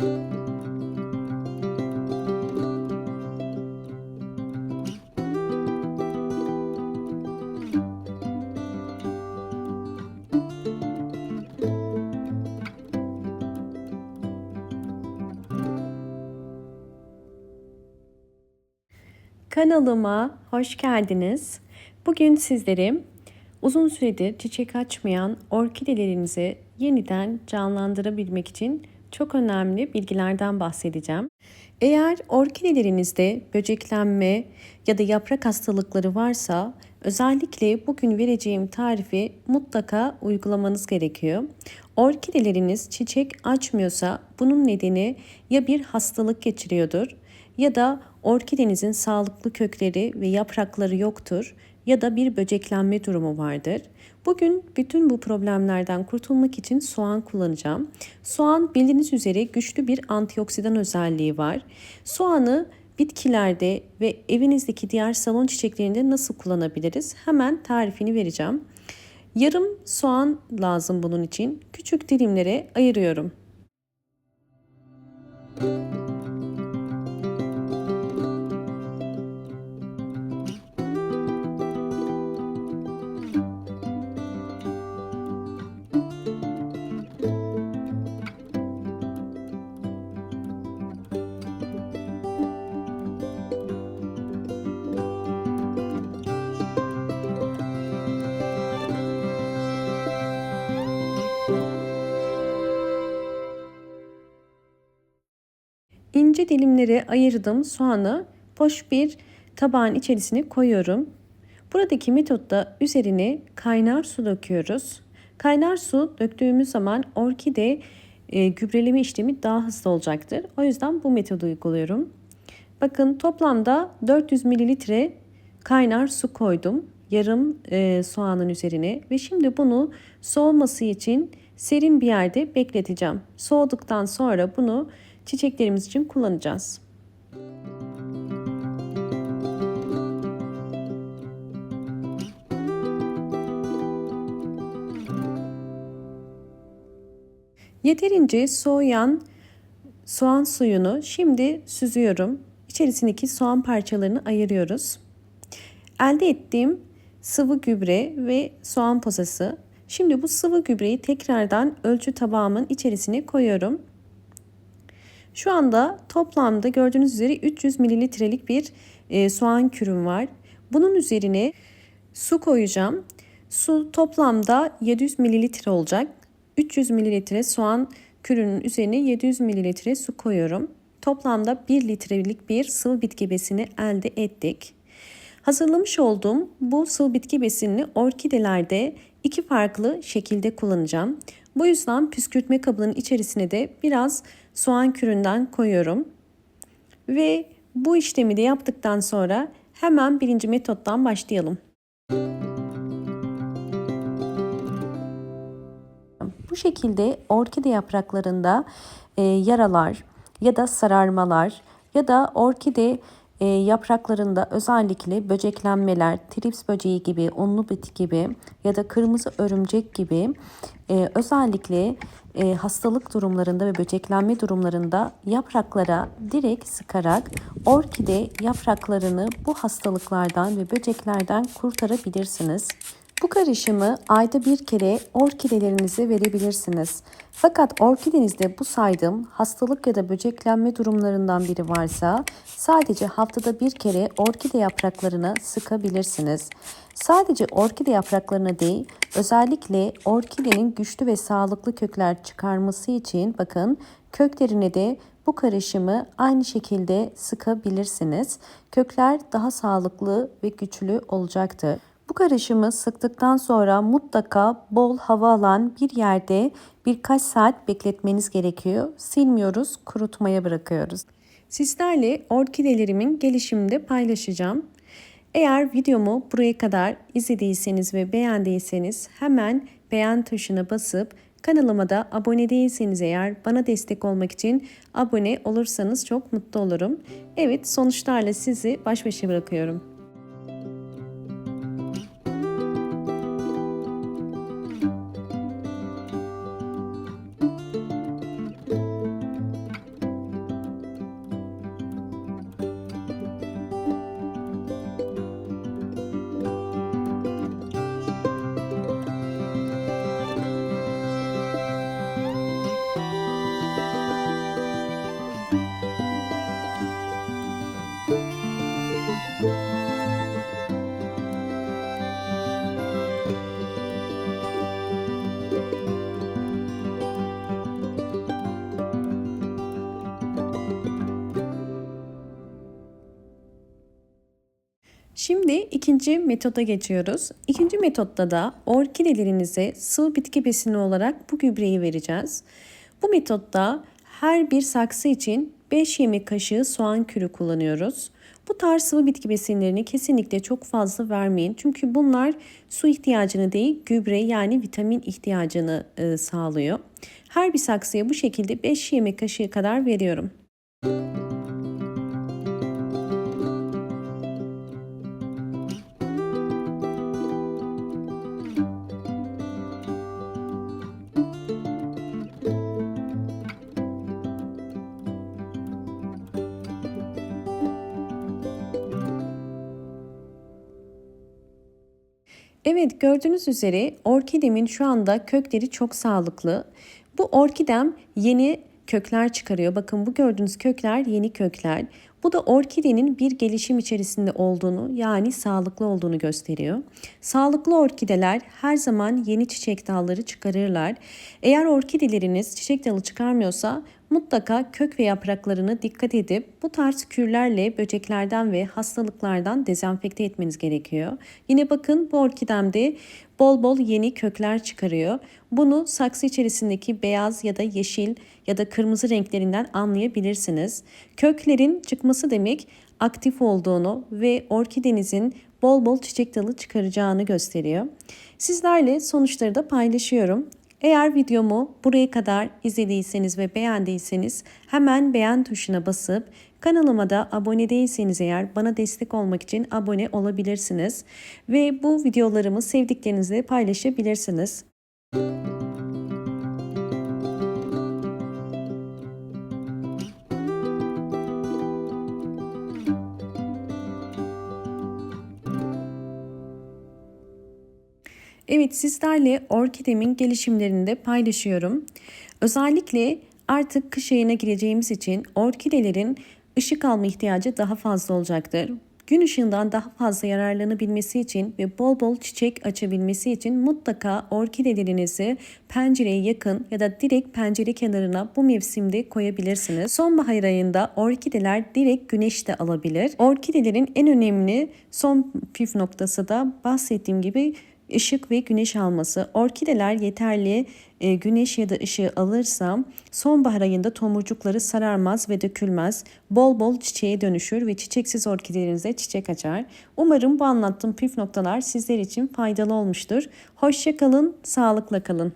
Kanalıma hoş geldiniz. Bugün sizlere uzun süredir çiçek açmayan orkidelerinizi yeniden canlandırabilmek için çok önemli bilgilerden bahsedeceğim. Eğer orkidelerinizde böceklenme ya da yaprak hastalıkları varsa özellikle bugün vereceğim tarifi mutlaka uygulamanız gerekiyor. Orkideleriniz çiçek açmıyorsa bunun nedeni ya bir hastalık geçiriyordur ya da orkidenizin sağlıklı kökleri ve yaprakları yoktur ya da bir böceklenme durumu vardır. Bugün bütün bu problemlerden kurtulmak için soğan kullanacağım. Soğan bildiğiniz üzere güçlü bir antioksidan özelliği var. Soğanı bitkilerde ve evinizdeki diğer salon çiçeklerinde nasıl kullanabiliriz? Hemen tarifini vereceğim. Yarım soğan lazım bunun için. Küçük dilimlere ayırıyorum. İnce dilimlere ayırdım soğanı boş bir tabağın içerisine koyuyorum. Buradaki metotta üzerine kaynar su döküyoruz. Kaynar su döktüğümüz zaman orkide gübreleme işlemi daha hızlı olacaktır. O yüzden bu metodu uyguluyorum. Bakın toplamda 400 mililitre kaynar su koydum. Yarım soğanın üzerine ve şimdi bunu soğuması için serin bir yerde bekleteceğim. Soğuduktan sonra bunu çiçeklerimiz için kullanacağız. Yeterince soğuyan soğan suyunu şimdi süzüyorum. İçerisindeki soğan parçalarını ayırıyoruz. Elde ettiğim sıvı gübre ve soğan posası. Şimdi bu sıvı gübreyi tekrardan ölçü tabağımın içerisine koyuyorum. Şu anda toplamda gördüğünüz üzere 300 mililitrelik bir soğan kürüm var. Bunun üzerine su koyacağım. Su toplamda 700 mililitre olacak. 300 mililitre soğan kürünün üzerine 700 mililitre su koyuyorum. Toplamda 1 litrelik bir sıvı bitki besini elde ettik. Hazırlamış olduğum bu sıvı bitki besinini orkidelerde iki farklı şekilde kullanacağım. Bu yüzden püskürtme kabının içerisine de biraz soğan küründen koyuyorum. Ve bu işlemi de yaptıktan sonra hemen birinci metottan başlayalım. Bu şekilde orkide yapraklarında yaralar ya da sararmalar ya da orkide yapraklarında özellikle böceklenmeler, trips böceği gibi, unlu bit gibi ya da kırmızı örümcek gibi özellikle hastalık durumlarında ve böceklenme durumlarında yapraklara direkt sıkarak orkide yapraklarını bu hastalıklardan ve böceklerden kurtarabilirsiniz. Bu karışımı ayda bir kere orkidelerinize verebilirsiniz. Fakat orkidenizde bu saydığım hastalık ya da böceklenme durumlarından biri varsa sadece haftada bir kere orkide yapraklarına sıkabilirsiniz. Sadece orkide yapraklarına değil, özellikle orkidenin güçlü ve sağlıklı kökler çıkarması için bakın köklerine de bu karışımı aynı şekilde sıkabilirsiniz. Kökler daha sağlıklı ve güçlü olacaktır. Bu karışımı sıktıktan sonra mutlaka bol hava alan bir yerde birkaç saat bekletmeniz gerekiyor. Silmiyoruz, kurutmaya bırakıyoruz. Sizlerle orkidelerimin gelişimini de paylaşacağım. Eğer videomu buraya kadar izlediyseniz ve beğendiyseniz hemen beğen tuşuna basıp kanalıma da abone değilseniz eğer bana destek olmak için abone olursanız çok mutlu olurum. Evet, sonuçlarla sizi baş başa bırakıyorum. Şimdi ikinci metoda geçiyoruz. İkinci metotta da orkidelerinize sıvı bitki besini olarak bu gübreyi vereceğiz. Bu metotta her bir saksı için 5 yemek kaşığı soğan kürü kullanıyoruz. Bu tarz sıvı bitki besinlerini kesinlikle çok fazla vermeyin. Çünkü bunlar su ihtiyacını değil, gübre yani vitamin ihtiyacını sağlıyor. Her bir saksıya bu şekilde 5 yemek kaşığı kadar veriyorum. Evet, gördüğünüz üzere orkidemin şu anda kökleri çok sağlıklı. Bu orkidem yeni kökler çıkarıyor. Bakın bu gördüğünüz kökler yeni kökler. Bu da orkidenin bir gelişim içerisinde olduğunu yani sağlıklı olduğunu gösteriyor. Sağlıklı orkideler her zaman yeni çiçek dalları çıkarırlar. Eğer orkideleriniz çiçek dalı çıkarmıyorsa mutlaka kök ve yapraklarını dikkat edip bu tarz kürlerle böceklerden ve hastalıklardan dezenfekte etmeniz gerekiyor. Yine bakın bu orkidemde bol bol yeni kökler çıkarıyor. Bunu saksı içerisindeki beyaz ya da yeşil ya da kırmızı renklerinden anlayabilirsiniz. Köklerin çıkması demek aktif olduğunu ve orkidenizin bol bol çiçek dalı çıkaracağını gösteriyor. Sizlerle sonuçları da paylaşıyorum. Eğer videomu buraya kadar izlediyseniz ve beğendiyseniz hemen beğen tuşuna basıp kanalıma da abone değilseniz eğer bana destek olmak için abone olabilirsiniz. Ve bu videolarımı sevdiklerinizle paylaşabilirsiniz. Evet, sizlerle orkidemin gelişimlerini de paylaşıyorum. Özellikle artık kış ayına gireceğimiz için orkidelerin ışık alma ihtiyacı daha fazla olacaktır. Gün ışığından daha fazla yararlanabilmesi için ve bol bol çiçek açabilmesi için mutlaka orkidelerinizi pencereye yakın ya da direkt pencere kenarına bu mevsimde koyabilirsiniz. Sonbahar ayında orkideler direkt güneş de alabilir. Orkidelerin en önemli son püf noktası da bahsettiğim gibi ışık ve güneş alması. Orkideler yeterli güneş ya da ışığı alırsa sonbahar ayında tomurcukları sararmaz ve dökülmez. Bol bol çiçeğe dönüşür ve çiçeksiz orkidelerinize çiçek açar. Umarım bu anlattığım püf noktalar sizler için faydalı olmuştur. Hoşça kalın, sağlıkla kalın.